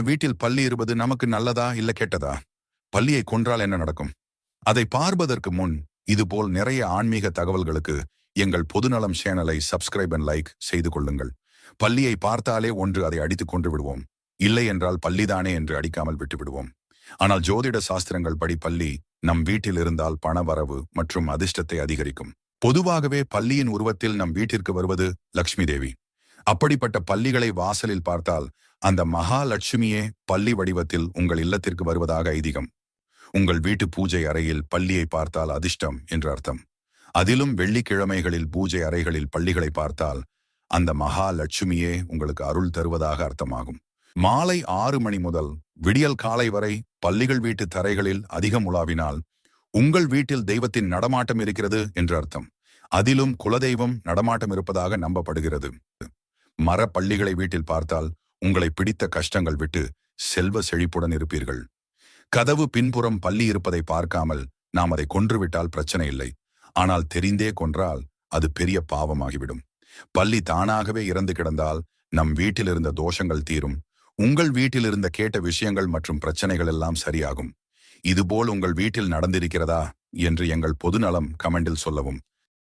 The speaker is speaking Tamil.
வீட்டில் பல்லி இருப்பது நமக்கு நல்லதா இல்ல கெட்டதா? பல்லியை கொன்றால் என்ன நடக்கும்? அதை பார்ப்பதற்கு முன் இதுபோல் நிறைய ஆன்மீக தகவல்களுக்கு எங்கள் பொதுநலம் சேனலை சப்ஸ்கிரைப் அண்ட் லைக் செய்து கொள்ளுங்கள். பல்லியை பார்த்தாலே ஒன்று அதை அடித்துக் கொன்று விடுவோம், இல்லை என்றால் பல்லிதானே என்று அடிக்காமல் விட்டு விடுவோம். ஆனால் ஜோதிட சாஸ்திரங்கள் படி பல்லி நம் வீட்டில் இருந்தால் பண வரவு மற்றும் அதிர்ஷ்டத்தை அதிகரிக்கும். பொதுவாகவே பல்லியின் உருவத்தில் நம் வீட்டிற்கு வருவது லக்ஷ்மி தேவி. அப்படிப்பட்ட பல்லிகளை வாசலில் பார்த்தால் அந்த மகாலட்சுமியே பல்லி வடிவத்தில் உங்கள் இல்லத்திற்கு வருவதாக ஐதீகம். உங்கள் வீட்டு பூஜை அறையில் பல்லியை பார்த்தால் அதிர்ஷ்டம் என்று அர்த்தம். அதிலும் வெள்ளிக்கிழமைகளில் பூஜை அறைகளில் பல்லிகளை பார்த்தால் அந்த மகாலட்சுமியே உங்களுக்கு அருள் தருவதாக அர்த்தமாகும். மாலை 6 மணி முதல் விடியல் காலை வரை பல்லிகள் வீட்டு தரைகளில் அதிகம் உலாவினால் உங்கள் வீட்டில் தெய்வத்தின் நடமாட்டம் இருக்கிறது என்று அர்த்தம். அதிலும் குலதெய்வம் நடமாட்டம் இருப்பதாக நம்பப்படுகிறது. மரப்பள்ளிகளை வீட்டில் பார்த்தால் உங்களை பிடித்த கஷ்டங்கள் விட்டு செல்வ செழிப்புடன் இருப்பீர்கள். கதவு பின்புறம் பல்லி இருப்பதை பார்க்காமல் நாம் அதை கொன்றுவிட்டால் பிரச்சனை இல்லை. ஆனால் தெரிந்தே கொன்றால் அது பெரிய பாவமாகிவிடும். பல்லி தானாகவே இறந்து கிடந்தால் நம் வீட்டில் இருந்த தோஷங்கள் தீரும். உங்கள் வீட்டில் இருந்த கேட்ட விஷயங்கள் மற்றும் பிரச்சனைகள் எல்லாம் சரியாகும். இதுபோல் உங்கள் வீட்டில் நடந்திருக்கிறதா என்று எங்கள் பொதுநலம் கமெண்டில் சொல்லவும்.